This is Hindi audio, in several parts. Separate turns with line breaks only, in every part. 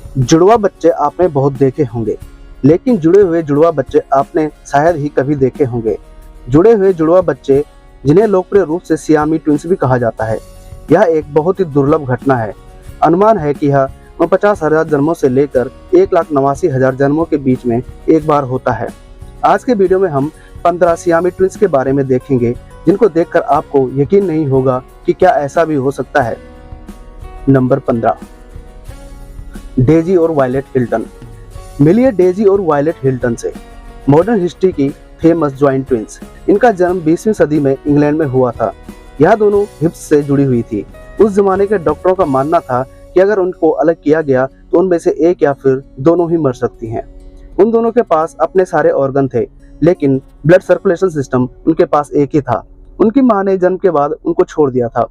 जुड़वा बच्चे आपने बहुत देखे होंगे, लेकिन जुड़े हुए जुड़वा बच्चे आपने शायद ही कभी देखे होंगे। जुड़े हुए जुड़वा बच्चे, जिन्हें लोकप्रिय रूप से सियामी ट्विंस भी कहा जाता है, यह एक बहुत ही दुर्लभ घटना है। अनुमान है कि यह 50,000 जन्मों से लेकर 1,89,000 जन्मों के बीच में एक बार होता है। आज के वीडियो में हम 15 सियामी ट्विंस के बारे में देखेंगे, जिनको देखकर आपको यकीन नहीं होगा कि क्या ऐसा भी हो सकता है। नंबर 15, डेजी और वायलेट हिल्टन। मिलिए डेजी और वायलेट हिल्टन से, मॉडर्न हिस्ट्री की फेमस ज्वाइंट ट्विंस। इनका जन्म 20वीं सदी में इंग्लैंड में हुआ था। यह दोनों हिप्स से जुड़ी हुई थी। उस जमाने के डॉक्टरों का मानना था कि अगर उनको अलग किया गया तो उनमें से एक या फिर दोनों ही मर सकती हैं। उन दोनों के पास अपने सारे ऑर्गन थे, लेकिन ब्लड सर्कुलेशन सिस्टम उनके पास एक ही था। उनकी मां ने जन्म के बाद उनको छोड़ दिया था।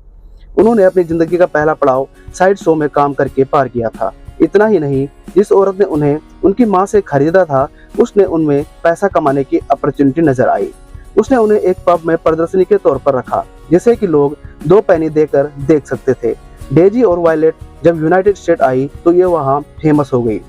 उन्होंने अपनी जिंदगी का पहला पड़ाव साइड शो में काम करके पार किया था। इतना ही नहीं, जिस औरत ने उन्हें उनकी मां से खरीदा था, उसने उनमें पैसा कमाने की अपॉर्चुनिटी नजर आई। उसने उन्हें एक पब में प्रदर्शनी के तौर पर रखा, जिसे कि लोग 2 पैनी देकर देख सकते थे। डेजी और वायलेट जब यूनाइटेड स्टेट आई तो ये वहाँ फेमस हो गई।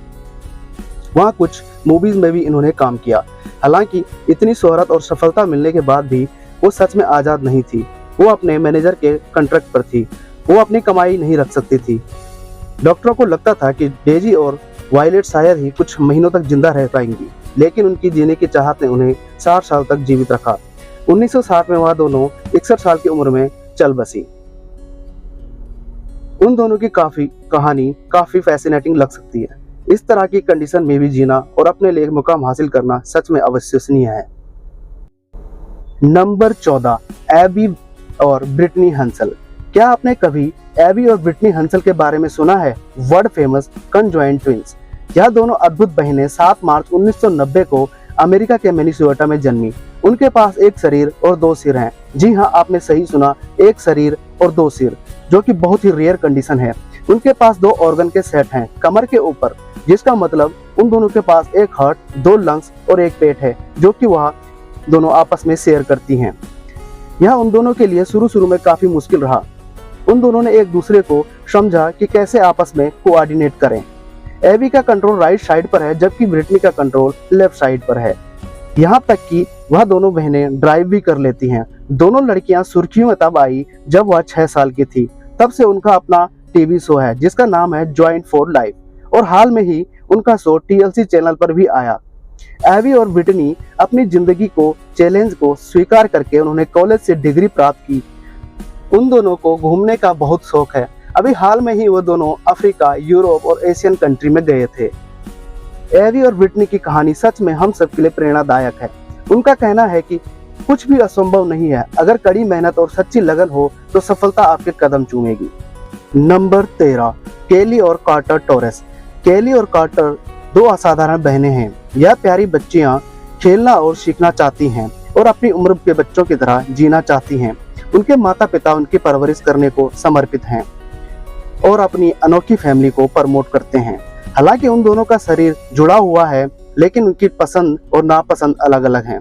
वहाँ कुछ मूवीज में भी इन्होंने काम किया। हालांकि इतनी शोहरत और सफलता मिलने के बाद भी वो सच में आज़ाद नहीं थी। वो अपने मैनेजर के कॉन्ट्रैक्ट पर थी। वो अपनी कमाई नहीं रख सकती थी। डॉक्टरों को लगता था कि डेजी और वायलेट शायद ही कुछ महीनों तक जिंदा रह पाएंगी, लेकिन उनकी जीने की चाहत ने उन्हें 60 साल तक जीवित रखा। 1960 में वह दोनों 61 साल की उम्र में चल बसी। उन दोनों की कहानी काफी फैसिनेटिंग लग सकती है। इस तरह की कंडीशन में भी जीना और अपने लिए एक मुकाम हासिल करना सच में अविश्वसनीय है। नंबर 14, एबी और ब्रिटनी हंसल। क्या आपने कभी एबी और ब्रिटनी हंसल के बारे में सुना है? World famous conjoint twins. यह दोनों अद्भुत बहनें 7 मार्च 1990 को अमेरिका के मिनेसोटा में जन्मी। उनके पास एक शरीर और 2 सिर हैं। जी हाँ, आपने सही सुना, एक शरीर और 2 सिर, जो कि बहुत ही रेयर कंडीशन है। उनके पास 2 ऑर्गन के सेट हैं कमर के ऊपर, जिसका मतलब उन दोनों के पास एक हार्ट, 2 लंग्स और एक पेट है, जो कि वह दोनों आपस में शेयर करती हैं। यह उन दोनों के लिए शुरू में काफी मुश्किल रहा। उन दोनों ने एक दूसरे को समझा कि कैसे आपस में कोऑर्डिनेट करें। एबी का कंट्रोल राइट साइड पर है, जबकि ब्रिटनी का कंट्रोल लेफ्ट साइड पर है। यहाँ तक कि वह दोनों बहनें ड्राइव भी कर लेती हैं। दोनों लड़कियां सुर्खियों में तब आई जब वह 6 साल की थी। तब से उनका अपना टीवी शो है, जिसका नाम है जॉइंट फॉर लाइफ, और हाल में ही उनका शो TLC चैनल पर भी आया। एबी और ब्रिटनी अपनी जिंदगी को चैलेंज को स्वीकार करके उन्होंने कॉलेज से डिग्री प्राप्त की। उन दोनों को घूमने का बहुत शौक है। अभी हाल में ही वो दोनों अफ्रीका, यूरोप और एशियन कंट्री में गए थे। एबी और ब्रिटनी की कहानी सच में हम सबके लिए प्रेरणादायक है। उनका कहना है कि कुछ भी असंभव नहीं है। अगर कड़ी मेहनत और सच्ची लगन हो तो सफलता आपके कदम चूमेगी। नंबर 13, केली और कार्टर टोरेस। केली और कार्टर 2 असाधारण बहनें हैं। यह प्यारी बच्चियां खेलना और सीखना चाहती हैं और अपनी उम्र के बच्चों की तरह जीना चाहती हैं। उनके माता पिता उनकी परवरिश करने को समर्पित हैं और अपनी अनोखी फैमिली को प्रमोट करते हैं। हालांकि उन दोनों का शरीर जुड़ा हुआ है, लेकिन उनकी पसंद और नापसंद अलग अलग हैं।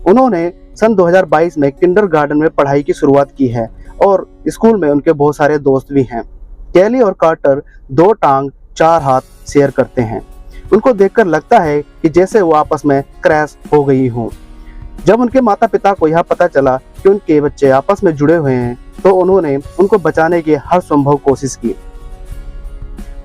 उन्होंने सन 2022 में किंडरगार्टन में पढ़ाई की शुरुआत की है और स्कूल में उनके बहुत सारे दोस्त भी हैं। केली और कार्टर 2 टांग 4 हाथ शेयर करते हैं। उनको देखकर लगता है कि जैसे वो आपस में क्रैश हो गई हों। जब उनके माता पिता को यह पता चला कि उनके बच्चे आपस में जुड़े हुए हैं, तो उन्होंने उनको बचाने की हर संभव कोशिश की।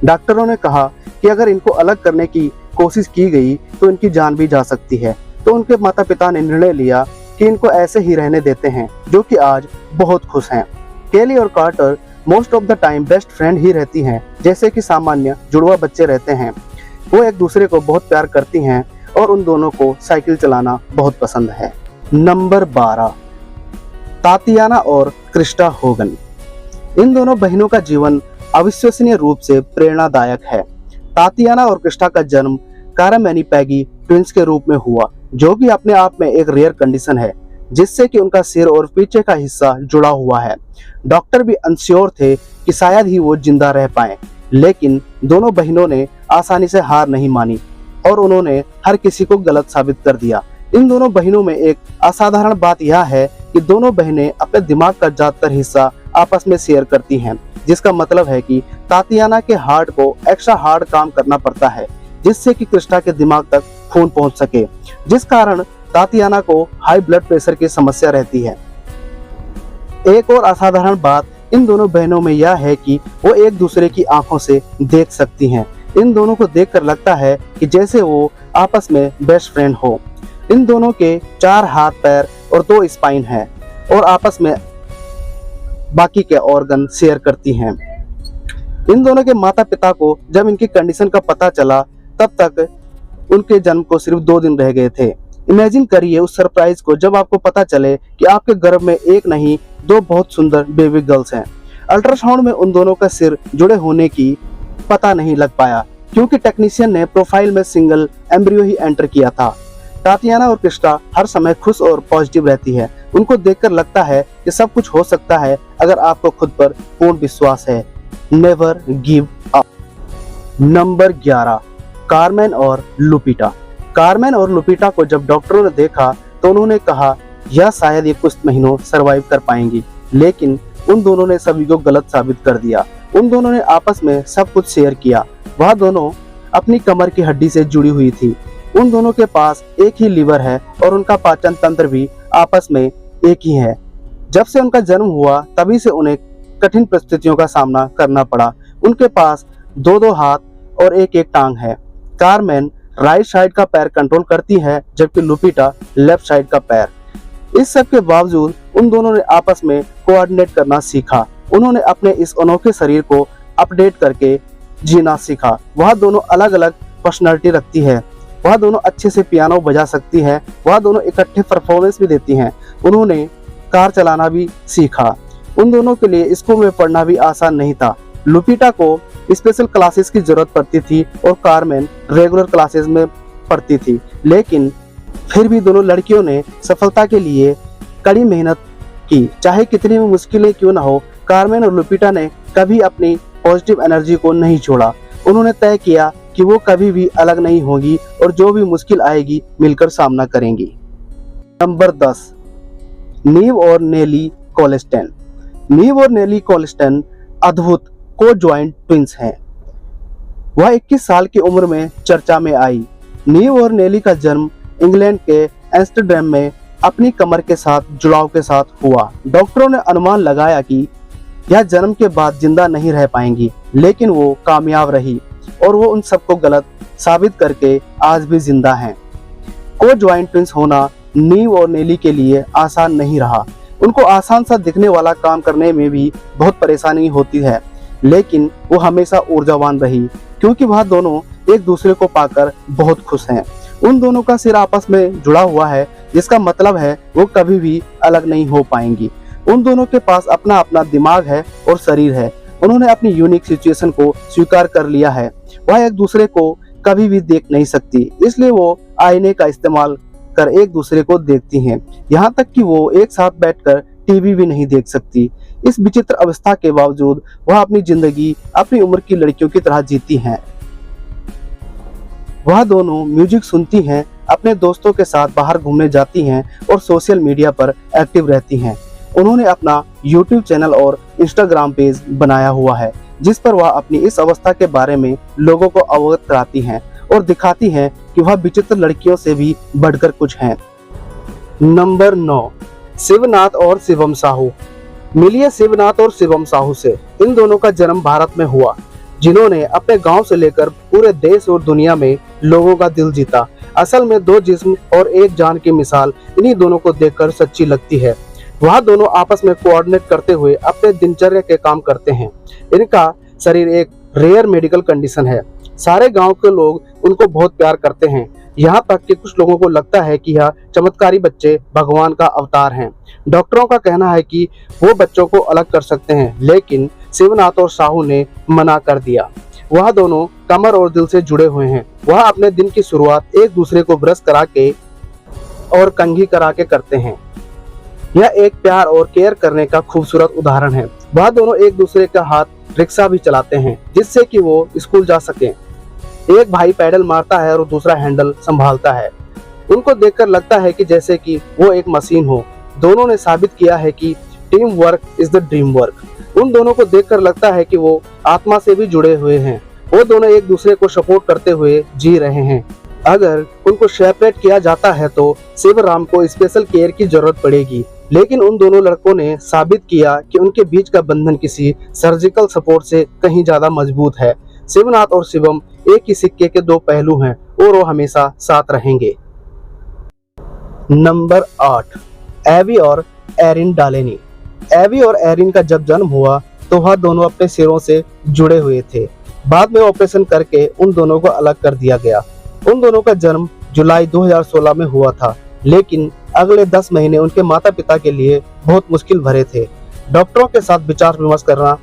डॉक्टरों ने कहा कि अगर इनको अलग करने की कोशिश की गई तो इनकी जान भी जा सकती है। तो उनके माता पिता ने निर्णय लिया कि इनको ऐसे ही रहने देते हैं, जो कि आज बहुत खुश हैं। केली और Carter most of the time best friend ही रहती हैं, जैसे कि सामान्य जुड़वा बच्चे रहते हैं। वो एक दूसरे को बहुत प्यार करती हैं और उन दोनों को साइकिल चलाना बहुत पसंद है। नंबर 12, तातियाना और क्रिस्टा होगन। इन दोनों बहनों का जीवन अविश्वसनीय रूप से प्रेरणादायक है। तातियाना और क्रिस्टा का जन्म कारामैनी पैगी ट्विंस के रूप में हुआ, जो कि अपने आप में एक रेयर कंडीशन है, जिससे कि उनका सिर और पीछे का हिस्सा जुड़ा हुआ है। डॉक्टर भी अनश्योर थे कि शायद ही वो जिंदा रह पाए, लेकिन दोनों बहनों ने आसानी से हार नहीं मानी और उन्होंने हर किसी को गलत साबित कर दिया। इन दोनों बहनों में एक असाधारण बात यह है कि दोनों बहनें अपने दिमाग का ज्यादातर हिस्सा आपस में शेयर करती हैं, जिसका मतलब है कि तातियाना के हार्ट को एक्स्ट्रा हार्ड काम करना पड़ता है जिससे कि कृष्णा के दिमाग तक खून पहुंच सके, जिस कारण तातियाना को हाई ब्लड प्रेशर की समस्या रहती है। एक और असाधारण बात इन दोनों बहनों में यह है कि वो एक दूसरे की आंखों से देख सकती हैं। इन दोनों को देखकर लगता है कि जैसे वो आपस में बेस्ट फ्रेंड हो। इन दोनों के 4 हाथ पैर और 2 स्पाइन हैं और आपस में बाकी के ऑर्गन शेयर करती हैं। इन दोनों के माता पिता को जब इनकी कंडीशन का पता चला तब तक उनके जन्म को सिर्फ 2 दिन रह गए थे। इमेजिन करिए उस सरप्राइज को जब आपको पता चले कि आपके गर्भ में एक नहीं 2 बहुत सुंदर बेबी गर्ल्स हैं। अल्ट्रासाउंड में उन दोनों का सिर जुड़े होने की पता नहीं लग पाया क्योंकि टेक्नीशियन ने प्रोफाइल में सिंगल एम्ब्रियो ही एंटर किया था। तातियाना और कृष्णा हर समय खुश और पॉजिटिव रहती है। उनको देखकर लगता है कि सब कुछ हो सकता है अगर आपको खुद पर पूर्ण विश्वास है। Never give up. Number 11, Carmen और लुपिटा। कार्मेन और लुपिटा को जब डॉक्टरों ने देखा तो उन्होंने कहा यह शायद ये कुछ महीनों सरवाइव कर पाएंगी, लेकिन उन दोनों ने सभी को गलत साबित कर दिया। उन दोनों ने आपस में सब कुछ शेयर किया। वह दोनों अपनी कमर की हड्डी से जुड़ी हुई थी। उन दोनों के पास एक ही लीवर है और उनका पाचन तंत्र भी आपस में एक ही है। जब से उनका जन्म हुआ तभी से उन्हें कठिन परिस्थितियों का सामना करना पड़ा। उनके पास 2-2 हाथ और एक टांग है। कार्मेन राइट साइड का पैर कंट्रोल करती है जबकि लुपिटा लेफ्ट साइड का पैर। इस सब के बावजूद उन दोनों ने आपस में कोऑर्डिनेट करना सीखा। उन्होंने अपने इस अनोखे शरीर को अपडेट करके जीना सीखा। वह दोनों अलग अलग पर्सनालिटी रखती है। वह दोनों अच्छे से पियानो बजा सकती है। वह दोनों इकट्ठे परफॉर्मेंस भी देती हैं। उन्होंने कार चलाना भी सीखा। उन दोनों के लिए स्कूल में पढ़ना भी आसान नहीं था। लुपिटा को स्पेशल क्लासेस की जरूरत पड़ती थी और कार्मेन रेगुलर क्लासेस में पढ़ती थी, लेकिन फिर भी दोनों लड़कियों ने सफलता के लिए कड़ी मेहनत की। चाहे कितनी भी मुश्किलें क्यों ना हो, कार्मेन और लुपिटा ने कभी अपनी पॉजिटिव एनर्जी को नहीं छोड़ा। उन्होंने तय किया कि वो कभी भी अलग नहीं होगी और जो भी मुश्किल आएगी मिलकर सामना करेंगी। नंबर 10, नीव और नेली कोलेस्टेन। नीव और नेली कोलेस्टेन अद्भुत को ज्वाइंट ट्विंस हैं। वह 21 साल की उम्र में चर्चा में आई। नीव और नेली का जन्म इंग्लैंड के एम्स्टर्डम में अपनी कमर के साथ जुड़ाव के साथ हुआ। डॉक्टरों ने अनुमान लगाया कि यह जन्म के बाद जिंदा नहीं रह पाएंगी, लेकिन वो कामयाब रही और वो उन सबको गलत साबित करके आज भी जिंदा हैं। को ज्वाइंट ट्विंस होना नीव और नेली के लिए आसान नहीं रहा। उनको आसान सा दिखने वाला काम करने में भी बहुत परेशानी होती है, लेकिन वो हमेशा ऊर्जावान रही क्योंकि वह दोनों एक दूसरे को पाकर बहुत खुश हैं। उन दोनों का सिर आपस में जुड़ा हुआ है, जिसका मतलब है वो कभी भी अलग नहीं हो पाएंगी। उन दोनों के पास अपना अपना दिमाग है और शरीर है। उन्होंने अपनी यूनिक सिचुएशन को स्वीकार कर लिया है। वह एक दूसरे को कभी भी देख नहीं सकती, इसलिए वो आईने का इस्तेमाल कर एक दूसरे को देखती हैं। यहाँ तक कि वो एक साथ बैठकर टीवी भी नहीं देख सकती। इस विचित्र अवस्था के बावजूद वह अपनी जिंदगी अपनी उम्र की लड़कियों की तरह जीती हैं। वह दोनों म्यूजिक सुनती हैं, अपने दोस्तों के साथ बाहर घूमने जाती हैं और सोशल मीडिया पर एक्टिव रहती हैं। उन्होंने अपना YouTube चैनल और Instagram पेज बनाया हुआ है, जिस पर वह अपनी इस अवस्था के बारे में लोगों को अवगत कराती हैं और दिखाती हैं कि वह विचित्र लड़कियों से भी बढ़कर कुछ हैं। नंबर 9, शिवनाथ और शिवम साहू। मिलिए शिवनाथ और शिवम साहू से। इन दोनों का जन्म भारत में हुआ, जिन्होंने अपने गांव से लेकर पूरे देश और दुनिया में लोगों का दिल जीता। असल में 2 जिस्म और 1 जान की मिसाल इन्हीं दोनों को देखकर सच्ची लगती है। वह दोनों आपस में कोऑर्डिनेट करते हुए अपने दिनचर्या के काम करते हैं। इनका शरीर एक रेयर मेडिकल कंडीशन है। सारे गांव के लोग उनको बहुत प्यार करते हैं, यहाँ तक कि कुछ लोगों को लगता है कि यह चमत्कारी बच्चे भगवान का अवतार हैं। डॉक्टरों का कहना है कि वो बच्चों को अलग कर सकते हैं, लेकिन शिवनाथ और साहू ने मना कर दिया। वह दोनों कमर और दिल से जुड़े हुए हैं। वह अपने दिन की शुरुआत एक दूसरे को ब्रश करा के और कंघी करा के करते हैं। यह एक प्यार और केयर करने का खूबसूरत उदाहरण है। वह दोनों एक दूसरे का हाथ रिक्शा भी चलाते हैं, जिससे कि वो स्कूल जा सकें। एक भाई पैडल मारता है और दूसरा हैंडल संभालता है। उनको देखकर लगता है कि जैसे कि वो एक मशीन हो। दोनों ने साबित किया है कि team work is the dream work. उन दोनों को देखकर लगता है कि वो आत्मा से भी जुड़े हुए हैं। वो दोनों एक दूसरे को सपोर्ट करते हुए जी रहे हैं। अगर उनको सेपरेट किया जाता है तो शिवराम को स्पेशल केयर की जरूरत पड़ेगी, लेकिन उन दोनों लड़कों ने साबित किया कि उनके बीच का बंधन किसी सर्जिकल सपोर्ट से कहीं ज्यादा मजबूत है। शिवनाथ और शिवम एक ही सिक्के के दो पहलू हैं और वो हमेशा साथ रहेंगे। नंबर 8, एवी और एरिन डालेनी। एवी और एरिन का जब जन्म हुआ तो वह दोनों अपने सिरों से जुड़े हुए थे। बाद में ऑपरेशन करके उन दोनों को अलग कर दिया गया। उन दोनों का जन्म जुलाई 2016 में हुआ था, लेकिन अगले 10 महीने उनके माता पिता के लिए बहुत मुश्किल भरे थे। डॉक्टरों के साथ विचार विमर्श करना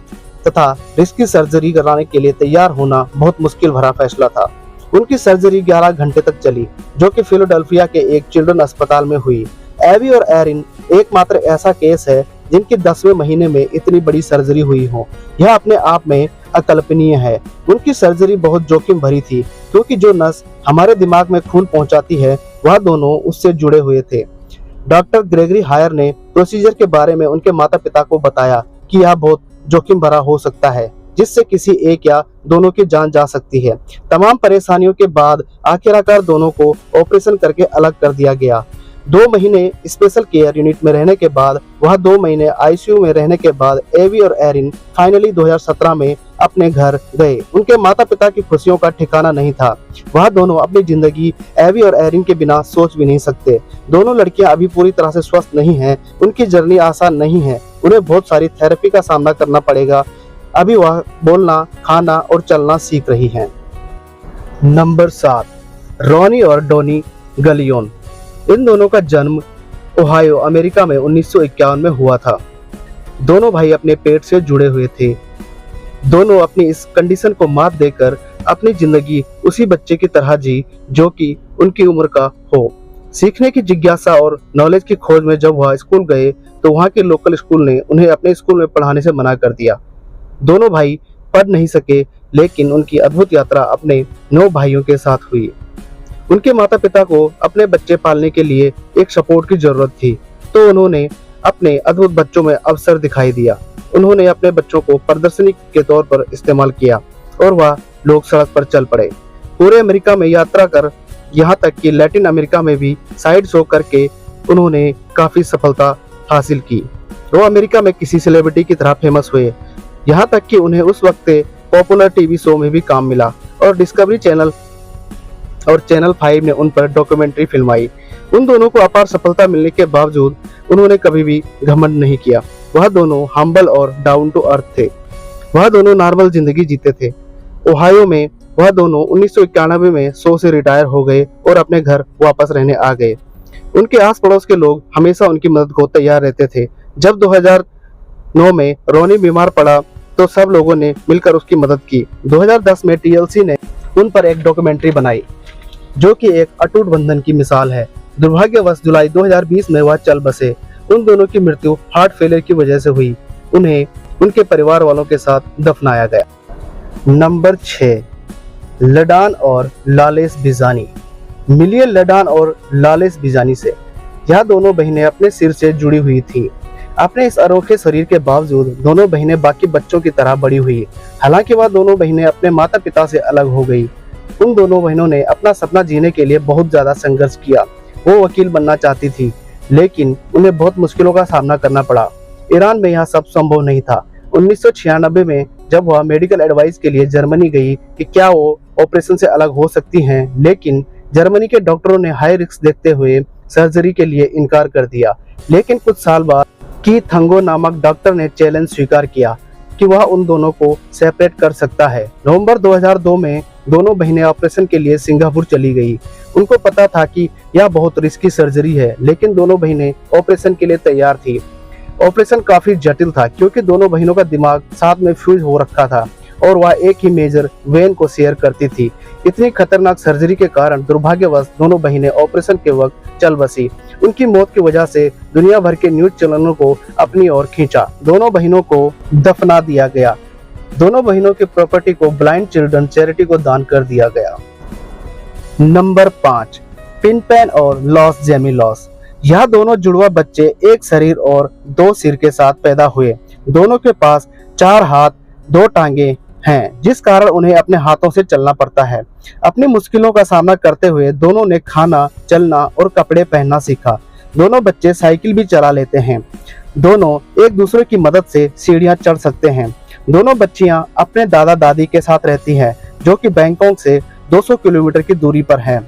तथा रिस्की सर्जरी कराने के लिए तैयार होना बहुत मुश्किल भरा फैसला था। उनकी सर्जरी 11 घंटे तक चली, जो कि फिलाडेल्फिया के एक चिल्ड्रन अस्पताल में हुई। एवी और एरिन एकमात्र ऐसा केस है जिनके 10वें महीने में इतनी बड़ी सर्जरी हुई हो। यह अपने आप में अकल्पनीय है। उनकी सर्जरी बहुत जोखिम भरी थी, क्योंकि जो नस हमारे दिमाग में खून पहुंचाती है वह दोनों उससे जुड़े हुए थे। डॉक्टर ग्रेगरी हायर ने प्रोसीजर के बारे में उनके माता पिता को बताया कि यह बहुत जोखिम भरा हो सकता है, जिससे किसी एक या दोनों की जान जा सकती है। तमाम परेशानियों के बाद आखिरकार दोनों को ऑपरेशन करके अलग कर दिया गया। 2 महीने स्पेशल केयर यूनिट में रहने के बाद, वह 2 महीने आईसीयू में रहने के बाद एवी और एरिन फाइनली 2017 में अपने घर गए। उनके माता पिता की खुशियों का ठिकाना नहीं था। वह दोनों अपनी जिंदगी एवी और एरिन के बिना सोच भी नहीं सकते। दोनों लड़कियां अभी पूरी तरह से स्वस्थ नहीं हैं। उनकी जर्नी आसान नहीं है। उन्हें बहुत सारी थेरेपी का सामना करना पड़ेगा। अभी वह बोलना, खाना और चलना सीख रही हैं। नंबर 7, रॉनी और डोनी गलियोन। इन दोनों का जन्म ओहायो, अमेरिका में 1951 में हुआ था। दोनों भाई अपने पेट से जुड़े हुए थे। दोनों अपनी इस कंडीशन को मात देकर अपनी जिंदगी उसी बच्चे की तरह जी जो कि उनकी उम्र का हो। सीखने की जिज्ञासा और नॉलेज की खोज में जब वह स्कूल गए तो वहाँ के लोकल स्कूल ने उन्हें अपने स्कूल में पढ़ाने से मना कर दिया। दोनों भाई पढ़ नहीं सके, लेकिन उनकी अद्भुत यात्रा अपने 9 भाइयों के साथ हुई। उनके माता पिता को अपने बच्चे पालने के लिए एक सपोर्ट की जरूरत थी, तो उन्होंने अपने अद्भुत बच्चों में अवसर दिखाई दिया। उन्होंने अपने बच्चों को प्रदर्शनी के तौर पर इस्तेमाल किया और वह लोग सड़क पर चल पड़े। पूरे अमेरिका में यात्रा कर, यहाँ तक कि लैटिन अमेरिका में भी साइड शो करके उन्होंने काफी सफलता हासिल की। वो अमेरिका में किसी सेलिब्रिटी की तरह फेमस हुए, यहाँ तक कि उन्हें उस वक्त पॉपुलर टीवी शो में भी काम मिला और डिस्कवरी चैनल और चैनल 5 ने उन पर डॉक्यूमेंट्री फिल्माई। उन दोनों को अपार सफलता मिलने के बावजूद उन्होंने कभी भी घमंड नहीं किया। वह दोनों हम्बल और डाउन टू अर्थ थे। वह दोनों नॉर्मल जिंदगी जीते थे। ओहायो में वह दोनों 1991 में शो से रिटायर हो गए और अपने घर वापस रहने आ गए। उनके आस पड़ोस के लोग हमेशा उनकी मदद को तैयार रहते थे। जब 2009 में रोनी बीमार पड़ा तो सब लोगों ने मिलकर उसकी मदद की। 2010 में TLC ने उन पर एक डॉक्यूमेंट्री बनाई, जो कि एक अटूट बंधन की मिसाल है। दुर्भाग्यवश जुलाई 2020 में वह चल बसे। उन दोनों की मृत्यु हार्ट फेलियर की वजह से हुई। उन्हें उनके परिवार वालों के साथ दफनाया गया। नंबर 6, लडान और लालेस बिजानी। मिलिए लडान और लालेस बिजानी से। यह दोनों बहनें अपने सिर से जुड़ी हुई थी। अपने इस अनोखे शरीर के बावजूद दोनों बहनें बाकी बच्चों की तरह बड़ी हुई। हालांकि वह दोनों बहनें अपने माता पिता से अलग हो गई। उन दोनों बहनों ने अपना सपना जीने के लिए बहुत ज्यादा संघर्ष किया। वो वकील बनना चाहती थी, लेकिन उन्हें बहुत मुश्किलों का सामना करना पड़ा। ईरान में यह सब संभव नहीं था। 1996 में जब वह मेडिकल एडवाइस के लिए जर्मनी गई कि क्या वो ऑपरेशन से अलग हो सकती हैं, लेकिन जर्मनी के डॉक्टरों ने हाई रिस्क देखते हुए सर्जरी के लिए इनकार कर दिया। लेकिन कुछ साल बाद की थंगो नामक डॉक्टर ने चैलेंज स्वीकार किया कि वह उन दोनों को सेपरेट कर सकता है। नवंबर 2002 में दोनों बहनें ऑपरेशन के लिए सिंगापुर चली गई। उनको पता था कि यह बहुत रिस्की सर्जरी है, लेकिन दोनों बहनें ऑपरेशन के लिए तैयार थी। ऑपरेशन काफी जटिल था, क्योंकि दोनों बहनों का दिमाग साथ में फ्यूज हो रखा था और वह एक ही मेजर वेन को शेयर करती थी। इतनी खतरनाक सर्जरी के कारण दुर्भाग्यवश दोनों बहनें ऑपरेशन के वक्त चल बसी। उनकी मौत की वजह से दुनिया भर के न्यूज चैनलों को अपनी ओर खींचा। दोनों बहनों को दफना दिया गया। दोनों बहनों की प्रॉपर्टी को ब्लाइंड चिल्ड्रन चैरिटी को दान कर दिया गया। नंबर 5, फिनपेन और लॉस जेमी लॉस। यह दोनों जुड़वा बच्चे एक शरीर और दो सिर के साथ पैदा हुए। दोनों के पास 4 हाथ 2 टांगे हैं, जिस कारण उन्हें अपने हाथों से चलना पड़ता है। अपनी मुश्किलों का सामना करते हुए दोनों ने खाना, चलना और कपड़े पहनना सीखा। दोनों बच्चे साइकिल भी चला लेते हैं। दोनों एक दूसरे की मदद से सीढ़ियां चढ़ सकते हैं। दोनों बच्चियां अपने दादा दादी के साथ रहती हैं, जो कि बैंकॉक से 200 किलोमीटर की दूरी पर है।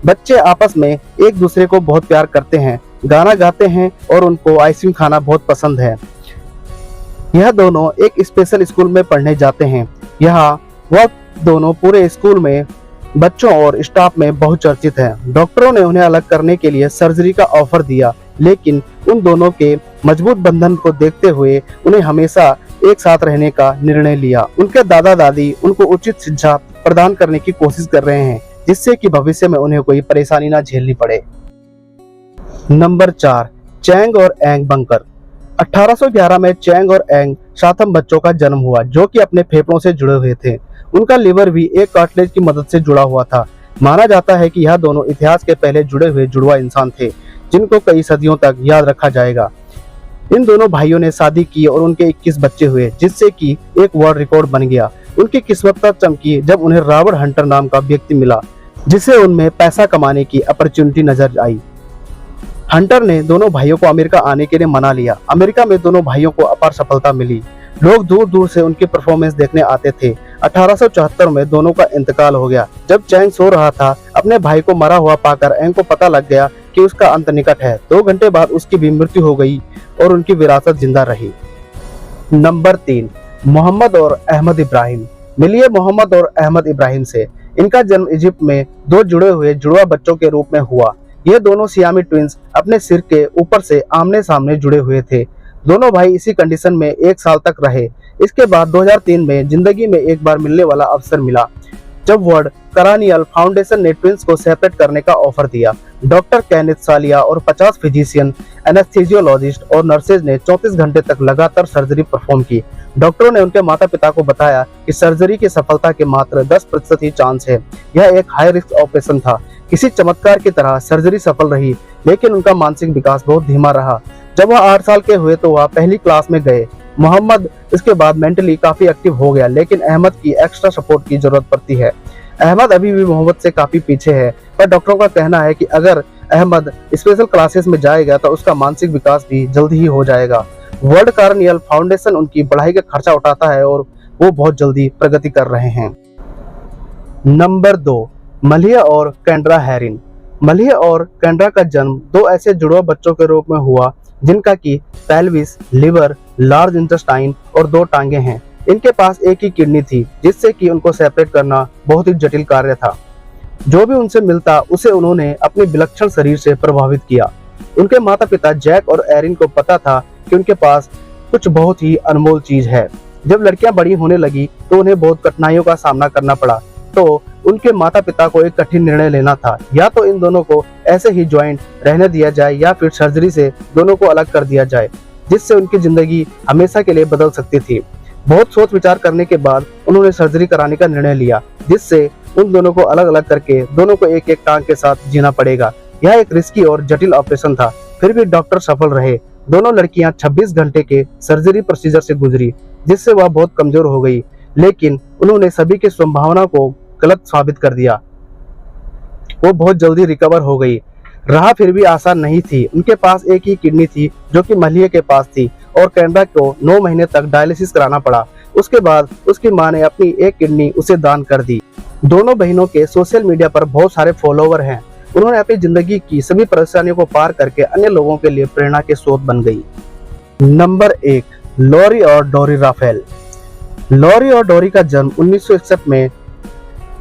बच्चे आपस में एक दूसरे को बहुत प्यार करते हैं, गाना गाते हैं और उनको आइसक्रीम खाना बहुत पसंद है। यह दोनों एक स्पेशल स्कूल में पढ़ने जाते हैं। यहाँ वह दोनों पूरे स्कूल में बच्चों और स्टाफ में बहुत चर्चित हैं। डॉक्टरों ने उन्हें अलग करने के लिए सर्जरी का ऑफर दिया, लेकिन उन दोनों के मजबूत बंधन को देखते हुए उन्हें हमेशा एक साथ रहने का निर्णय लिया। उनके दादा दादी उनको उचित शिक्षा प्रदान करने की कोशिश कर रहे हैं, जिससे कि भविष्य में उन्हें कोई परेशानी ना झेलनी पड़े। नंबर 4, चैंग और एंग बंकर। 1811 में चैंग और एंग सातम बच्चों का जन्म हुआ, जो कि अपने फेफड़ों से जुड़े हुए थे। उनका लिवर भी एक कार्टिलेज की मदद से जुड़ा हुआ था। माना जाता है कि यह दोनों इतिहास के पहले जुड़े हुए जुड़वा इंसान थे, जिनको कई सदियों तक याद रखा जाएगा। इन दोनों भाइयों ने शादी की और उनके 21 बच्चे हुए, जिससे कि एक वर्ल्ड रिकॉर्ड बन गया। उनकी किस्मत तब चमकी जब उन्हें रॉबर्ट हंटर नाम का व्यक्ति मिला, जिससे उनमें पैसा कमाने की अपॉर्चुनिटी नजर आई। हंटर ने दोनों भाइयों को अमेरिका आने के लिए मना लिया। अमेरिका में दोनों भाइयों को अपार सफलता मिली। लोग दूर दूर से उनकी परफॉर्मेंस देखने आते थे। 1874 में दोनों का इंतकाल हो गया। जब चैंग सो रहा था, अपने भाई को मरा हुआ पाकर एंग को पता लग गया कि उसका अंत निकट है। 2 घंटे बाद उसकी भी मृत्यु हो गई और उनकी विरासत जिंदा रही। नंबर 3, मोहम्मद और अहमद इब्राहिम। मिलिए मोहम्मद और अहमद इब्राहिम से। इनका जन्म इजिप्ट में 2 जुड़े हुए जुड़वा बच्चों के रूप में हुआ। ये दोनों सियामी ट्विंस अपने सिर के ऊपर से आमने सामने जुड़े हुए थे। दोनों भाई इसी कंडीशन में 1 साल तक रहे। इसके बाद 2003 में जिंदगी में एक बार मिलने वाला अवसर मिला, जब वर्ल्ड करानियल फाउंडेशन ने ट्विंस को सेपरेट करने का ऑफर दिया। डॉक्टर केनेथ सालिया और 50 फिजिशियन, एनेस्थीसियोलॉजिस्ट और नर्सेज ने 34 घंटे तक लगातार सर्जरी परफॉर्म की। डॉक्टरों ने उनके माता पिता को बताया कि सर्जरी की सफलता के मात्र 10% ही चांस है। यह एक हाई रिस्क ऑपरेशन था। किसी चमत्कार की तरह सर्जरी सफल रही, लेकिन उनका मानसिक विकास बहुत धीमा रहा। जब वह 8 साल के हुए तो वह पहली क्लास में गए। मोहम्मद इसके बाद मेंटली काफी एक्टिव हो गया, लेकिन अहमद की एक्स्ट्रा सपोर्ट की जरूरत पड़ती है। अहमद अभी भी मोहम्मद से काफी पीछे है, पर डॉक्टरों का कहना है कि अगर अहमद स्पेशल क्लासेस में जाएगा तो उसका मानसिक विकास भी जल्दी ही हो जाएगा। वर्ल्ड कार्नियल फाउंडेशन उनकी पढ़ाई का खर्चा उठाता है और वो बहुत जल्दी प्रगति कर रहे हैं। नंबर 2, मलिया और कैंड्रा हैरिन। मलिया और कैंड्रा का जन्म 2 ऐसे जुड़वा बच्चों के रूप में हुआ, जिनका की पेल्विस, लिवर, लार्ज इंटेस्टाइन और 2 टांगे हैं। इनके पास एक ही किडनी थी, जिससे कि उनको सेपरेट करना बहुत ही जटिल कार्य था। जो भी उनसे मिलता उसे उन्होंने अपने विलक्षण शरीर से प्रभावित किया। उनके माता पिता जैक और एरिन को पता था कि उनके पास कुछ बहुत ही अनमोल चीज है। जब लड़कियां बड़ी होने लगी तो उन्हें बहुत कठिनाइयों का सामना करना पड़ा। तो उनके माता पिता को एक कठिन निर्णय लेना था, या तो इन दोनों को ऐसे ही ज्वाइंट रहने दिया जाए या फिर सर्जरी से दोनों को अलग कर दिया जाए, जिससे उनकी जिंदगी हमेशा के लिए बदल सकती थी। बहुत सोच विचार करने के बाद उन्होंने सर्जरी कराने का निर्णय लिया, जिससे उन दोनों को अलग अलग करके दोनों को एक एक टांग के साथ जीना पड़ेगा। यह एक रिस्की और जटिल ऑपरेशन था, फिर भी डॉक्टर सफल रहे। दोनों लड़कियां 26 घंटे के सर्जरी प्रोसीजर से गुजरी, जिससे वह बहुत कमजोर हो गई, लेकिन उन्होंने सभी की संभावना को गलत साबित कर दिया। वो बहुत जल्दी रिकवर हो गई। राह फिर भी आसान नहीं थी। उनके पास एक ही किडनी थी, जो कि मलिया के पास थी, और कैंड्रा को 9 महीने तक डायलिसिस कराना पड़ा। उसके बाद उसकी मां ने अपनी एक किडनी उसे दान कर दी। दोनों बहनों के सोशल मीडिया पर बहुत सारे फॉलोवर हैं। उन्होंने अपनी जिंदगी की सभी परेशानियों को पार करके अन्य लोगों के लिए प्रेरणा के स्रोत बन गई। नंबर 1, लॉरी और डोरी राफेल। लॉरी और डोरी का जन्म 1961 में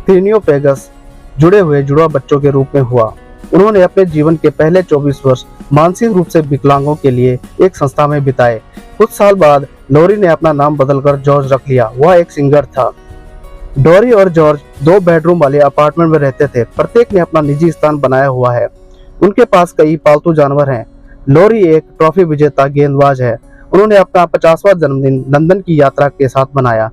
थ्रीनियोपेगस जुड़े हुए जुड़वा बच्चों के रूप में हुआ। उन्होंने अपने जीवन के पहले 24 वर्ष मानसिक रूप से विकलांगों के लिए एक संस्था में बिताए। कुछ साल बाद लॉरी ने अपना नाम बदलकर जॉर्ज रख लिया। वह एक सिंगर था। डोरी और जॉर्ज 2 बेडरूम वाले अपार्टमेंट में रहते थे। प्रत्येक ने अपना निजी स्थान बनाया हुआ है। उनके पास कई पालतू जानवर हैं। लॉरी एक ट्रॉफी विजेता गेंदबाज है। उन्होंने अपना 50वां जन्मदिन लंदन की यात्रा के साथ मनाया।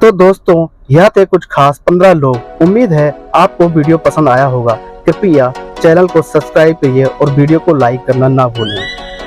तो दोस्तों, यह थे कुछ खास 15 लोग। उम्मीद है आपको वीडियो पसंद आया होगा। कृपया चैनल को सब्सक्राइब करिए और वीडियो को लाइक करना ना भूलें।